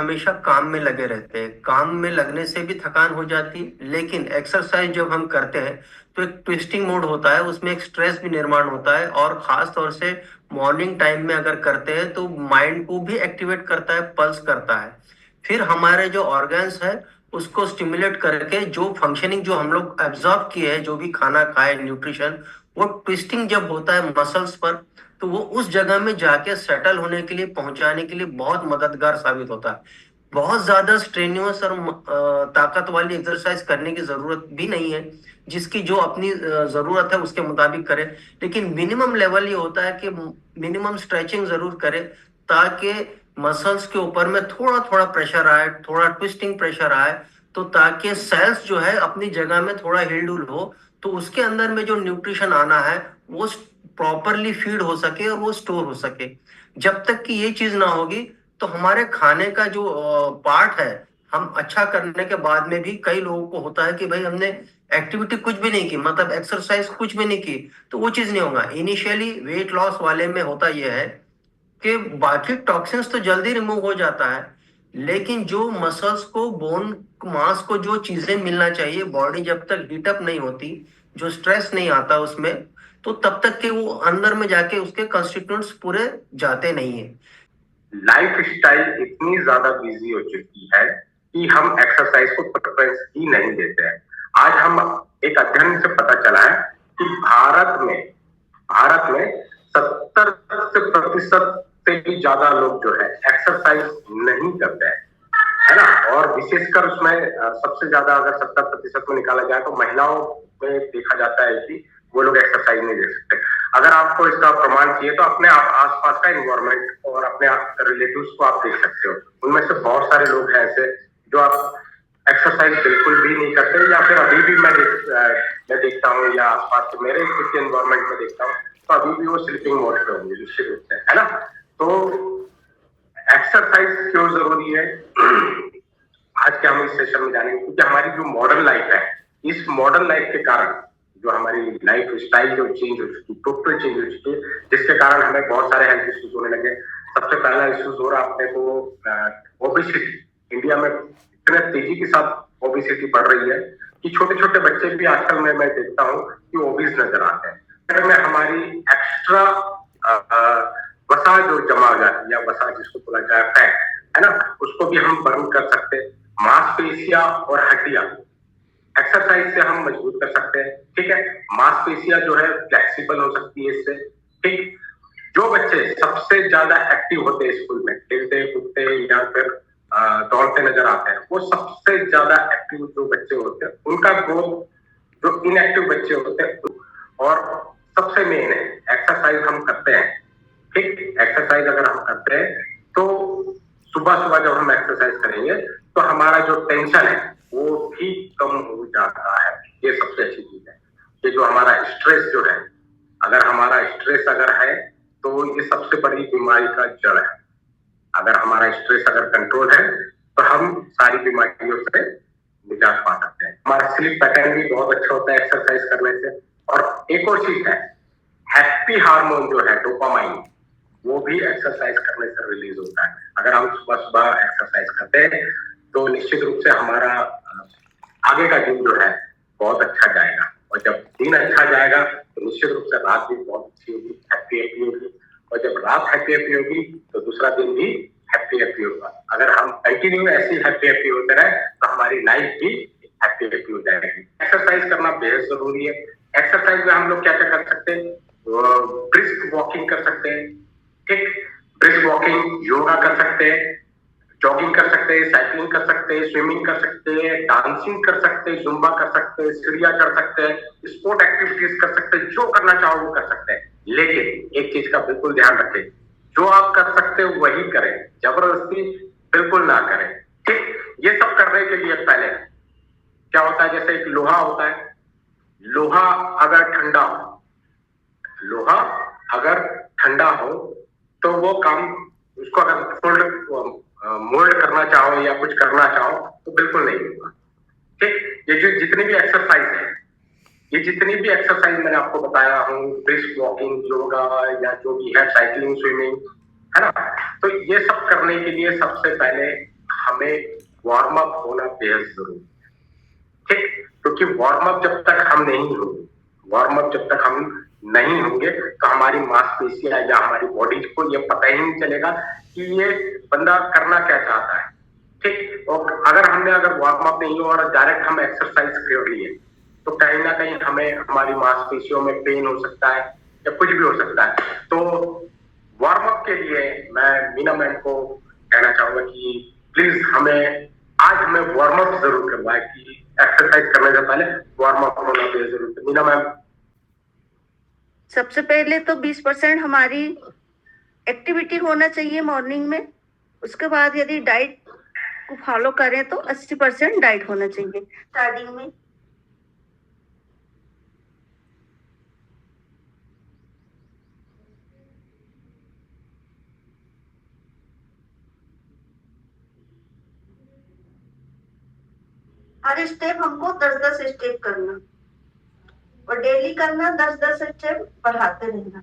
हमेशा काम में लगे रहते हैं, काम में लगने से भी थकान हो जाती है, लेकिन एक्सरसाइज जब हम करते हैं तो एक ट्विस्टिंग मोड होता है, उसमें एक स्ट्रेस भी निर्माण होता है, और खास तौर से मॉर्निंग टाइम में अगर करते हैं तो माइंड को भी एक्टिवेट करता है, पल्स करता है। फिर हमारे जो ऑर्गन्स है उसको स्टिमुलेट करके जो फंक्शनिंग जो हम लोग एब्जॉर्ब किए हैं, जो भी खाना खाए, न्यूट्रिशन, वो ट्विस्टिंग जब होता है मसल्स पर, तो वो उस जगह में जाके सेटल होने के लिए, पहुंचाने के लिए बहुत मददगार साबित होता है। बहुत ज्यादा स्ट्रेन्युअस और ताकत वाली एक्सरसाइज करने की जरूरत भी नहीं है, जिसकी जो अपनी जरूरत है उसके मुताबिक करे। लेकिन मिनिमम लेवल ये होता है कि मिनिमम स्ट्रेचिंग जरूर करे, ताकि मसल्स के ऊपर में थोड़ा थोड़ा प्रेशर आए, थोड़ा ट्विस्टिंग प्रेशर आए, तो ताकि सेल्स जो है अपनी जगह में थोड़ा हिलडुल हो, तो उसके अंदर में जो न्यूट्रिशन आना है वो प्रॉपरली फीड हो सके और वो स्टोर हो सके। जब तक कि ये चीज ना होगी तो हमारे खाने का जो पार्ट है, हम अच्छा करने के बाद में भी कई लोगों को होता है कि भाई हमने एक्टिविटी कुछ भी नहीं की, मतलब एक्सरसाइज कुछ भी नहीं की, तो वो चीज नहीं होगा। इनिशियली वेट लॉस वाले में होता यह है कि बाकी टॉक्सिन्स तो जल्दी रिमूव हो जाता है, लेकिन जो मसल्स को, बोन मास को जो चीजें मिलना चाहिए, बॉडी जब तक हीटअप नहीं होती, जो स्ट्रेस नहीं आता उसमें, तो तब तक के वो अंदर में जाके उसके कंस्टिट्यूएंट्स पूरे जाते नहीं है। लाइफ स्टाइल इतनी ज्यादा बिजी हो चुकी है कि हम एक्सरसाइज को प्रेफरेंस ही नहीं देते हैं। आज हम एक अध्ययन से पता चला है कि भारत में 70% से भी ज्यादा लोग जो है एक्सरसाइज नहीं करते हैं, है ना। और विशेषकर उसमें सबसे ज्यादा अगर 70% को निकाला जाए तो महिलाओं में देखा जाता है कि वो लोग एक्सरसाइज नहीं दे सकते। अगर आपको इसका प्रमाण चाहिए तो अपने आसपास का एनवायरमेंट और अपने रिलेटिव्स को आप देख सकते हो, उनमें से बहुत सारे लोग हैं ऐसे जो आप एक्सरसाइज बिल्कुल भी नहीं करते, या फिर अभी भी मैं देखता हूँ, या आसपास मेरे खुद के एनवायरमेंट में देखता हूँ, तो अभी भी वो स्लीपिंग मोड पे होंगे निश्चित रूप से, है ना। तो एक्सरसाइज क्यों जरूरी है आज के हम इस सेशन में जानेंगे, क्योंकि हमारी जो मॉडर्न लाइफ है, इस मॉडर्न लाइफ के कारण जो हमारी लाइफ स्टाइल जो चेंज हो चुकी, टोटल चेंज हो चुकी है, जिसके कारण हमें बहुत सारे हेल्थ इश्यूज होने लगे। सबसे पहला इश्यूज हो रहा अपने को ओबेसिटी। इंडिया में इतने तेजी के साथ ओबेसिटी बढ़ रही है कि छोटे छोटे बच्चे भी आजकल मैं देखता हूँ कि ओबीस नजर आते हैं। में हमारी एक्स्ट्रा वसा जो जमा हो जाती है, या वसा जिसको बोला जाए फैट, है ना, उसको भी हम बर्न कर सकते हैं। मांसपेशियां और हड्डियां एक्सरसाइज से हम मजबूत कर सकते हैं, ठीक है। मांसपेशियां जो है फ्लेक्सिबल हो सकती है इससे, ठीक। जो बच्चे सबसे ज्यादा एक्टिव होते हैं स्कूल में, खेलते कूदते या फिर दौड़ते नजर आते हैं, वो सबसे ज्यादा एक्टिव जो बच्चे होते हैं उनका ग्रोथ जो इनएक्टिव बच्चे होते हैं। और सबसे मेन है एक्सरसाइज हम करते हैं, ठीक। एक्सरसाइज अगर हम करते हैं तो सुबह सुबह जब हम एक्सरसाइज करेंगे तो हमारा जो टेंशन है वो भी कम हो जाता है। ये सबसे अच्छी चीज है। ये जो हमारा स्ट्रेस जो है, अगर हमारा स्ट्रेस अगर है तो ये सबसे बड़ी बीमारी का जड़ है। अगर हमारा स्ट्रेस अगर कंट्रोल है तो हम सारी बीमारियों से निजात पा सकते हैं। हमारा स्लीप पैटर्न भी बहुत अच्छा होता है एक्सरसाइज करने से। और एक और चीज है, हैप्पी हार्मोन जो है डोपामाइन, वो भी एक्सरसाइज करने से रिलीज होता है। अगर हम सुबह सुबह एक्सरसाइज करते हैं तो निश्चित रूप से हमारा आगे का दिन जो है बहुत अच्छा जाएगा, और जब दिन अच्छा जाएगा तो निश्चित रूप से रात भी बहुत अच्छी होगी, हैप्पी हैप्पी होगी। और जब रात हैप्पी हैप्पी होगी तो दूसरा दिन भी हैप्पी हैप्पी होगा। अगर हम कंटिन्यू ऐसी हैप्पी हैप्पी होते रहे तो हमारी लाइफ भी हैप्पी हैप्पी हो जाएगी। एक्सरसाइज करना बेहद जरूरी है। एक्सरसाइज में हम लोग क्या क्या कर सकते हैं, ब्रिस्क वॉकिंग कर सकते हैं, ठीक। ब्रिस्क वॉकिंग, योगा कर सकते हैं, जॉगिंग कर सकते हैं, साइकिलिंग कर सकते हैं, स्विमिंग कर सकते हैं, डांसिंग कर सकते हैं, जुम्बा कर सकते हैं, सीढ़ियां कर सकते हैं, स्पोर्ट एक्टिविटीज कर सकते हैं, जो करना चाहो वो कर सकते हैं। लेकिन एक चीज का बिल्कुल ध्यान रखें, जो आप कर सकते हो वही करें, जबरदस्ती बिल्कुल ना करें, ठीक। ये सब करने के लिए पहले क्या होता है, जैसे एक लोहा होता है, लोहा अगर ठंडा हो, लोहा अगर ठंडा हो तो वो काम, उसको अगर मोल्ड करना चाहो या कुछ करना चाहो तो बिल्कुल नहीं होगा, ठीक। ये जो जितनी भी एक्सरसाइज है, ये जितनी भी एक्सरसाइज मैंने आपको बताया हूँ, ब्रिस्क वॉकिंग, योगा या जो भी है, साइकिलिंग, स्विमिंग, है ना, तो ये सब करने के लिए सबसे पहले हमें वार्म अप होना बेहद जरूरी है, ठीक। क्योंकि वार्म अप जब तक हम नहीं होंगे, वार्म अप जब तक हम नहीं होंगे तो हमारी मांसपेशियां या हमारी बॉडी को ये पता ही नहीं चलेगा कि ये बंदा करना क्या चाहता है, ठीक। और अगर वार्म अप नहीं हुआ और डायरेक्ट हम एक्सरसाइज कर लिए तो कहीं ना कहीं हमें हमारी मांसपेशियों में पेन हो सकता है या कुछ भी हो सकता है। तो वार्म अप के लिए मैं मीना मैम को कहना चाहूंगा कि प्लीज हमें वार्म अप जरूर करवाए कि एक्सरसाइज करने से पहले वार्म अप होना भी जरूरी है। मीना मैम, सबसे पहले तो 20% हमारी एक्टिविटी होना चाहिए मॉर्निंग में। उसके बाद यदि डाइट को फॉलो करें तो 80% डाइट होना चाहिए स्टार्टिंग में। हर स्टेप हमको 10-10 स्टेप करना और डेली करना, 10-10 स्टेप बढ़ाते रहना।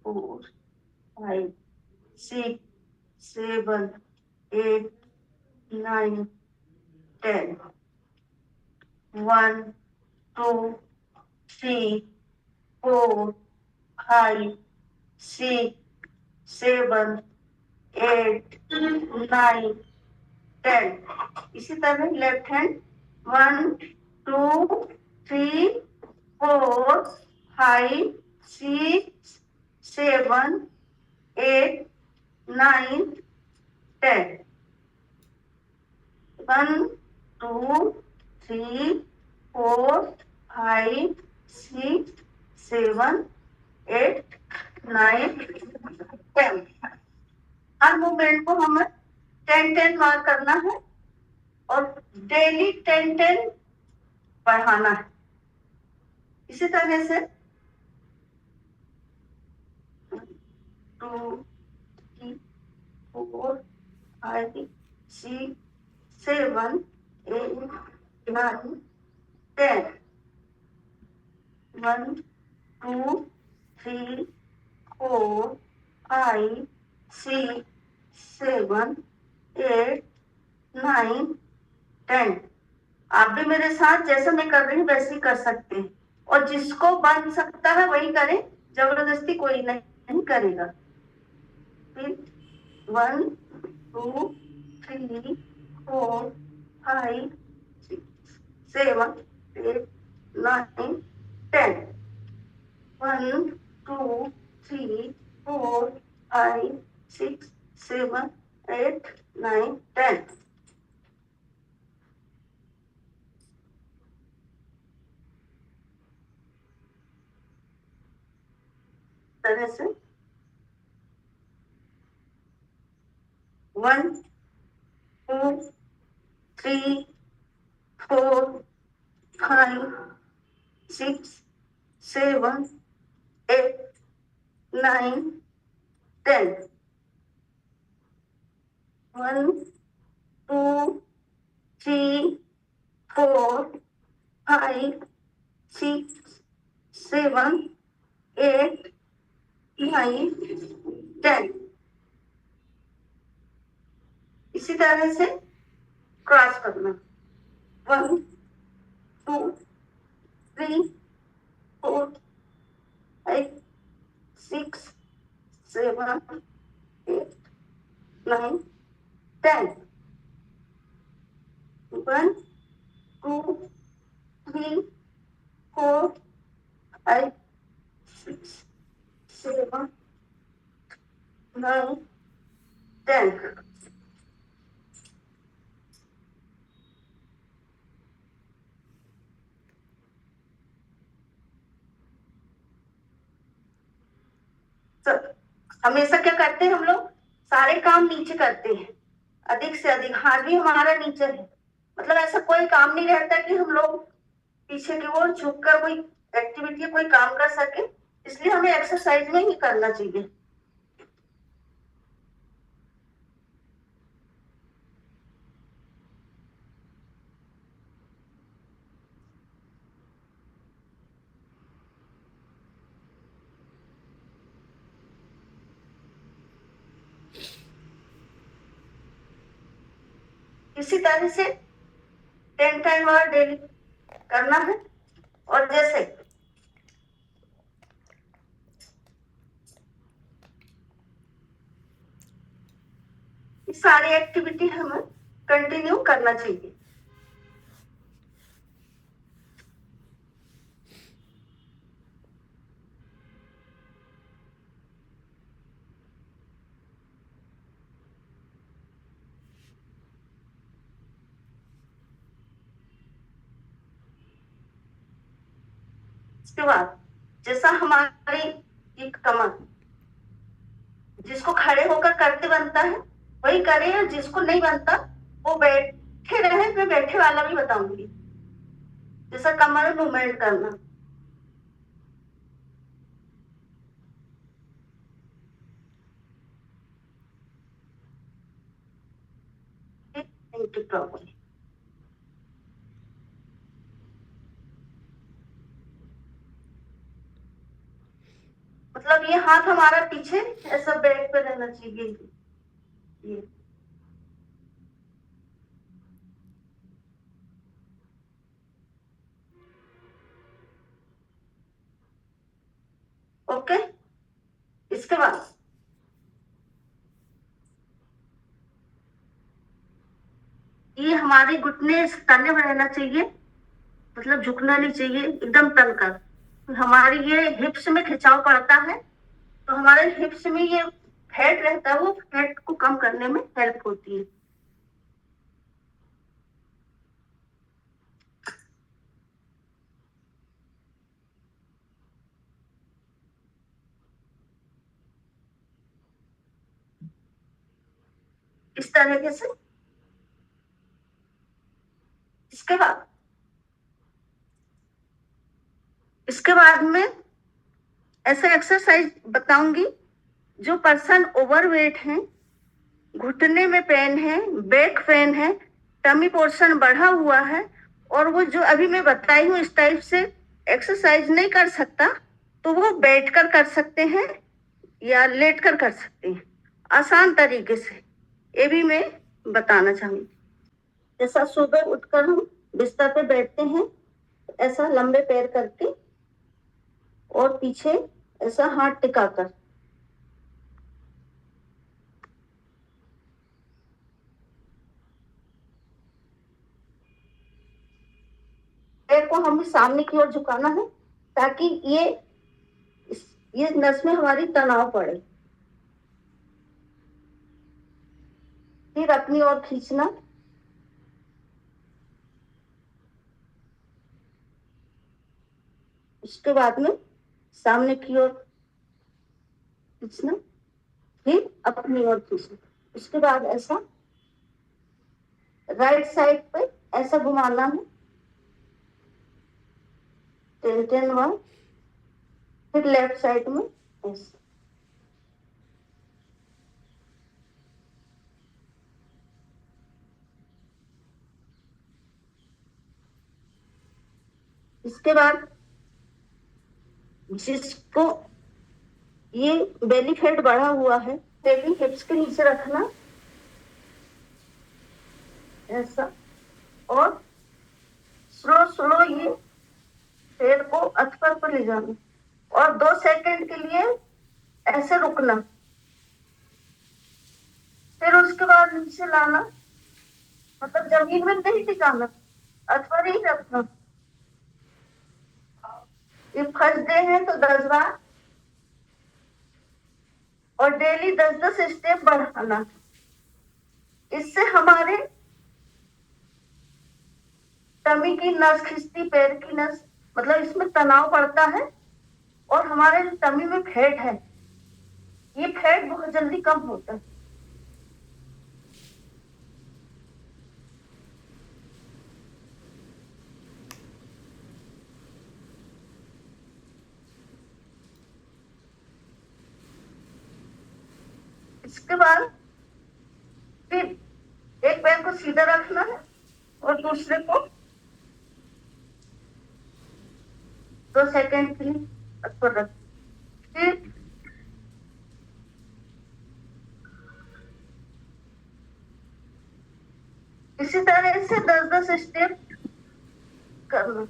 Four, 5, 6, 7, 8, 9, 10. 1, 2, 3, 4, 5, 6, 7, 8, 9, 10. इसी तरह लेफ्ट हैंड 1, 2, 3, 4, 5, 6, 7, 8, 9, 10. 1, 2, 3, 4, 5, 6, 7, 8, 9, 10. हर मूवमेंट को हमें 10-10 मार्क करना है और डेली 10-10 बढ़ाना है। इसी तरह से 2, 3, 4, 5, 6, 7, 8, 9, 10. 1, 2, 3, 4, 5, 6, 7, 8, 9, 10. आप भी मेरे साथ जैसा मैं कर रही हूँ वैसे ही कर सकते हैं और जिसको बन सकता है वही करें, जबरदस्ती कोई नहीं करेगा। फिर 1, 2, 3, 4, 5, 6, 7, 8, 9, 10. 1, 2, 3, 4, 5, 6, 7, 8, 9, 10. तरह से 1, 2, 3, 4, 5, 6, 7, 8, 9, 10. 1, 2, 3, 4, 5, 6, 7, 8, 9, 10. इसी तरह से क्रॉस करना 1, 2, 3, 4, 5, 6, 7, 8, 9, 10. 1, 2, 3, 4, 5, 6, 7, 9, 10. हमेशा क्या करते हैं हम लोग, सारे काम नीचे करते हैं, अधिक से अधिक हाथ भी हमारा नीचे है। मतलब ऐसा कोई काम नहीं रहता कि हम लोग पीछे की ओर झुककर कोई एक्टिविटी कोई काम कर सके, इसलिए हमें एक्सरसाइज में ही करना चाहिए। इसी तरह से 10 बार डेली करना है। और जैसे ये सारी एक्टिविटी हमें कंटिन्यू करना चाहिए। इसके बाद जैसा हमारी ये कमर जिसको खड़े होकर करते बनता है वही करे, और जिसको नहीं बनता वो बैठे रहे। मैं बैठे वाला भी बताऊंगी, जैसा कमर मूवमेंट करना। प्रॉपर्ली मतलब ये हाथ हमारा पीछे ऐसा बेड पे रहना चाहिए। ये ओके। इसके बाद ये हमारे घुटने तने में रहना चाहिए, मतलब झुकना नहीं चाहिए एकदम तन कर। हमारी ये हिप्स में खिंचाव पड़ता है, तो हमारे हिप्स में ये फैट रहता है, वो फैट को कम करने में हेल्प होती है। इस तरीके से। इसके बाद में ऐसा एक्सरसाइज बताऊंगी। जो पर्सन ओवरवेट है, घुटने में पेन है, बैक पेन है, टमी पोर्शन बढ़ा हुआ है, और वो जो अभी मैं बताई हूँ इस टाइप से एक्सरसाइज नहीं कर सकता, तो वो बैठकर कर सकते हैं या लेटकर कर सकते हैं आसान तरीके से। ये भी मैं बताना चाहूंगी। जैसा सुबह उठकर हम बिस्तर पे बैठते हैं, ऐसा लंबे पैर करके और पीछे ऐसा हाथ टिकाकर। पैर को हमें सामने की ओर झुकाना है ताकि ये नस में हमारी तनाव पड़े। फिर अपनी ओर खींचना। उसके बाद में सामने की ओर खींचना, फिर अपनी ओर खींचना। उसके बाद ऐसा राइट साइड पे ऐसा घुमाना है 10 बार। फिर लेफ्ट साइड में ऐसा। इसके बाद जिसको ये बेली फैट बढ़ा हुआ है, बेली हिप्स के नीचे रखना ऐसा, और स्लो स्लो ये पैर को अधपर पर ले जाना, और 2 सेकंड के लिए ऐसे रुकना। फिर उसके बाद नीचे लाना, मतलब जमीन में नहीं टिकाना, अधपर ही रखना। ये फर्स्ट डे है तो 10 बार, और डेली 10-10 स्टेप बढ़ाना। इससे हमारे टमी की नस खिंचती, पैर की नस, मतलब इसमें तनाव पड़ता है, और हमारे जो टमी में फैट है, ये फैट बहुत जल्दी कम होता है। इसके बाद फिर एक पैर को सीधा रखना है और दूसरे को 2 सेकंड के लिए ऊपर रख। फिर इसी तरह से 10-10 स्टेप करना।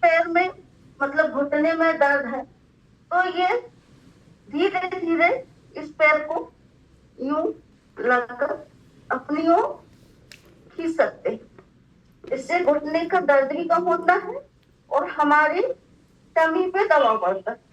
पैर में मतलब घुटने में दर्द है तो ये धीरे धीरे इस पैर को यूं लगाकर अपनी ओर खींच सकते हैं। इससे घुटने का दर्द भी कम होता है और हमारी टमी पे दबाव पड़ता है।